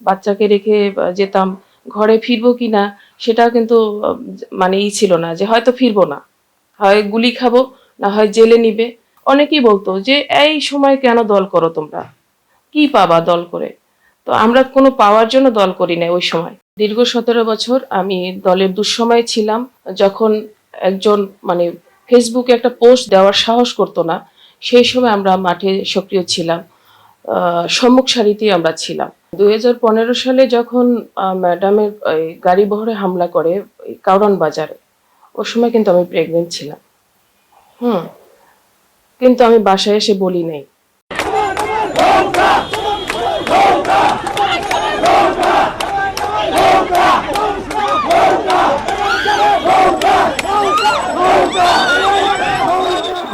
বাচ্চাকে রেখে যেতাম, ঘরে ফিরবো কিনা সেটাও কিন্তু মানে ছিল না, যে হয়তো ফিরবো না, হয় গুলি খাবো, না হয় জেলে নিবে। অনেকেই বলতো যে এই সময় কেন দল করো তোমরা, কি পাবা দল করে? তো আমরা কোনো পাওয়ার জন্য দল করি না ওই সময়। দীর্ঘ 17 বছর আমি দলের দুঃসময়ে ছিলাম, যখন একজন মানে ফেসবুকে একটা পোস্ট দেওয়ার সাহস করতো না, সেই সময় আমরা মাঠে সক্রিয় ছিলাম, সম্মুখ সারিতেই আমরা ছিলাম। 2015 সালে যখন ম্যাডামের গাড়ি বহরে হামলা করে কারওয়ান বাজারে, ওই সময় কিন্তু আমি প্রেগনেন্ট ছিলাম। হুম, কিন্তু আমি বাসায় এসে বলি নাই।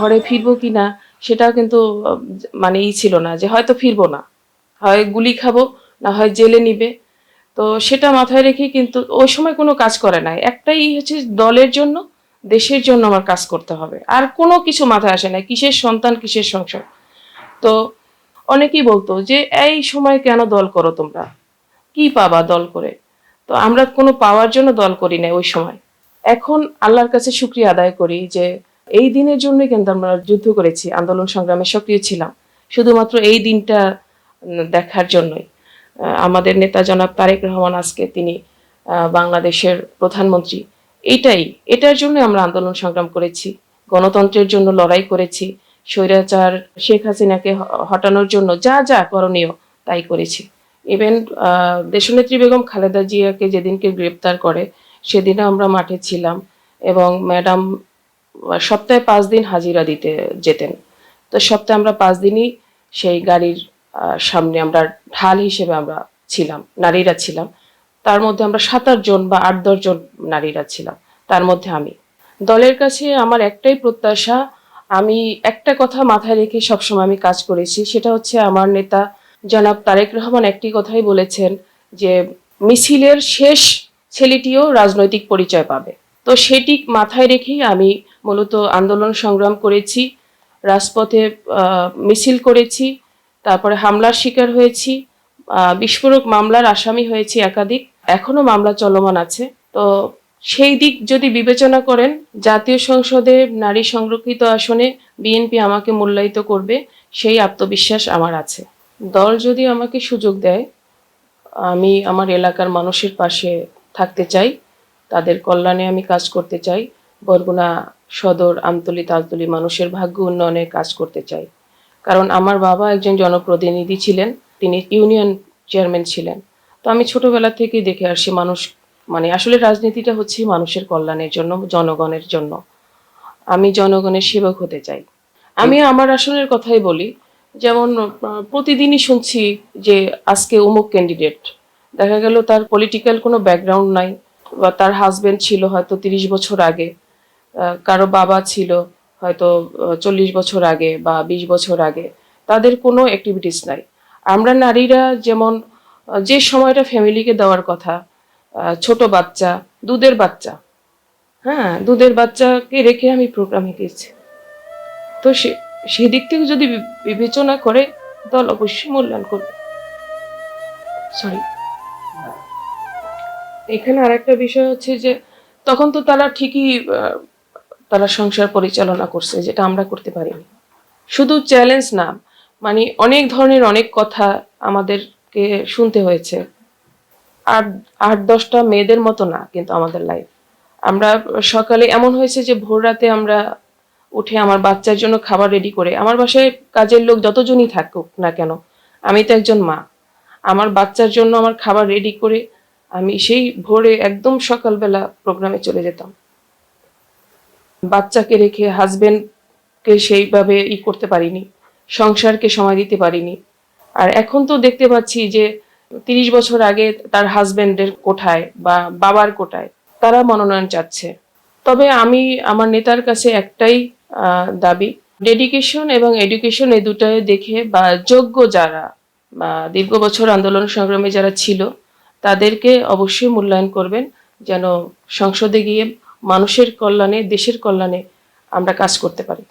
ঘরে ফিরবো কিনা সেটাও কিন্তু মানে ছিল না, যে হয়তো ফিরবো না, হয় গুলি খাবো, না হয় জেলে নিবে। তো সেটা মাথায় রেখে কিন্তু ওই সময় কোনো কাজ করে নাই, একটাই হচ্ছে দলের জন্য, দেশের জন্য আমার কাজ করতে হবে, আর কোনো কিছু মাথায় আসে না, কিসের সন্তান কিসের সংসার। তো অনেকেই বলতো যে এই সময় কেন দল করো তোমরা, কি পাবা দল করে? তো আমরা কোনো পাওয়ার জন্য দল করি না ওই সময়। এখন আল্লাহর কাছে শুকরিয়া আদায় করি যে এই দিনের জন্যই কিন্তু আমরা যুদ্ধ করেছি, আন্দোলন সংগ্রামে সক্রিয় ছিলাম, শুধুমাত্র এই দিনটা দেখার জন্যই। আমাদের নেতা জনাব তারেক রহমান, আজকে তিনি বাংলাদেশের প্রধানমন্ত্রী, এটার জন্য আমরা আন্দোলন সংগ্রাম করেছি, গণতন্ত্রের জন্য লড়াই করেছি, স্বৈরাচার শেখ হাসিনাকে হটানোর জন্য যা যা করণীয় তাই করেছি। ইভেন দেশনেত্রী বেগম খালেদা জিয়াকে যেদিনকে গ্রেপ্তার করে সেদিনও আমরা মাঠে ছিলাম, এবং ম্যাডাম সপ্তাহে 5 দিন হাজিরা দিতে যেতেন। তো সপ্তাহে আমরা 5 দিনই সেই গাড়ির সামনে আমরা ঢাল হিসেবে আমরা ছিলাম, নারীরা ছিলাম। তার মধ্যে আমরা 7-8 জন বা 8-10 জন নারীরা ছিলাম, তার মধ্যে আমি। দলের কাছে আমার একটাই প্রত্যাশা, আমি একটা কথা মাথায় রেখে সবসময় আমি কাজ করেছি, সেটা হচ্ছে আমার নেতা জনাব তারেক রহমান একটি কথাই বলেছেন যে মিছিলের শেষ ছেলেটিও রাজনৈতিক পরিচয় পাবে। তো সেটি মাথায় রেখেই আমি মূলত আন্দোলন সংগ্রাম করেছি, রাজপথে মিছিল করেছি, তারপরে হামলার শিকার হয়েছি, বিস্ফোরক মামলার আসামি হয়েছি একাধিক, এখনো মামলা চলমান আছে। তো সেই দিক যদি বিবেচনা করেন, জাতীয় সংসদে নারী সংরক্ষিত আসনে বিএনপি আমাকে মূল্যায়িত করবে, সেই আত্মবিশ্বাস আমার আছে। দল যদি আমাকে সুযোগ দেয়, আমি আমার এলাকার মানুষের পাশে থাকতে চাই, তাদের কল্যাণে আমি কাজ করতে চাই, বরগুনা সদর, আমতলী, তালতলী মানুষের ভাগ্য উন্নয়নে কাজ করতে চাই। কারণ আমার বাবা একজন জনপ্রতিনিধি ছিলেন, তিনি ইউনিয়ন চেয়ারম্যান ছিলেন। তো আমি ছোটবেলা থেকেই দেখে আসছি মানুষ মানে আসলে রাজনীতিটা হচ্ছে মানুষের কল্যাণের জন্য, জনগণের জন্য। আমি জনগণের সেবক হতে চাই। আমি আমার আসনের কথাই বলি, যেমন প্রতিদিনই শুনছি যে আজকে অমুক ক্যান্ডিডেট, দেখা গেল তার পলিটিক্যাল কোনো ব্যাকগ্রাউন্ড নাই, বা তার হাজবেন্ড ছিল হয়তো 30 বছর আগে, কারো বাবা ছিল হয়তো 40 বছর আগে বা 20 বছর আগে, তাদের কোনো অ্যাক্টিভিটিস নাই। আমরা নারীরা যেমন যে সময়টা ফ্যামিলিকে দেওয়ার কথা, ছোট বাচ্চা, দুধের বাচ্চা, হ্যাঁ দুধের বাচ্চাকে রেখে আমি প্রোগ্রামে গেছি। তো সেদিক থেকে যদি বিবেচনা করে দল অবশ্যই মূল্যায়ন করবে। সরি, এখানে আরেকটা বিষয় হচ্ছে যে তখন তো তারা ঠিকই তারা সংসার পরিচালনা করছে, যেটা আমরা করতে পারিনি। শুধু চ্যালেঞ্জ না, মানে অনেক ধরনের অনেক কথা আমাদেরকে শুনতে হয়েছে। আর 8-10টা মেয়েদের মতো না কিন্তু আমাদের লাইফ। আমরা সকালে এমন হয়েছে যে ভোর রাতে আমরা উঠে আমার বাচ্চার জন্য খাবার রেডি করে, আমার বাসায় কাজের লোক যতজনই থাকুক না কেন, আমি তো একজন মা, আমার বাচ্চার জন্য আমার খাবার রেডি করে আমি সেই ভোরে একদম সকালবেলা প্রোগ্রামে চলে যেতাম। বাচ্চাকে রেখে হাজবেন্ডকে সেইভাবে করতে পারিনি, সংসারকে সময় দিতে পারিনি। আর এখন তো দেখতে পাচ্ছি যে 30 বছর আগে তার হাজবেন্ডের কোঠায় বা বাবার কোঠায় তারা মনোনয়ন চাচ্ছে। তবে আমি আমার নেতার কাছে একটাই দাবি, ডেডিকেশন এবং এডুকেশন এই দুটাই দেখে, বা যোগ্য যারা বা দীর্ঘ বছর আন্দোলন সংগ্রামে যারা ছিল তাদেরকে অবশ্যই মূল্যায়ন করবেন, যেন সংসদে গিয়ে মানুষের কল্যাণে, দেশের কল্যাণে আমরা কাজ করতে পারি।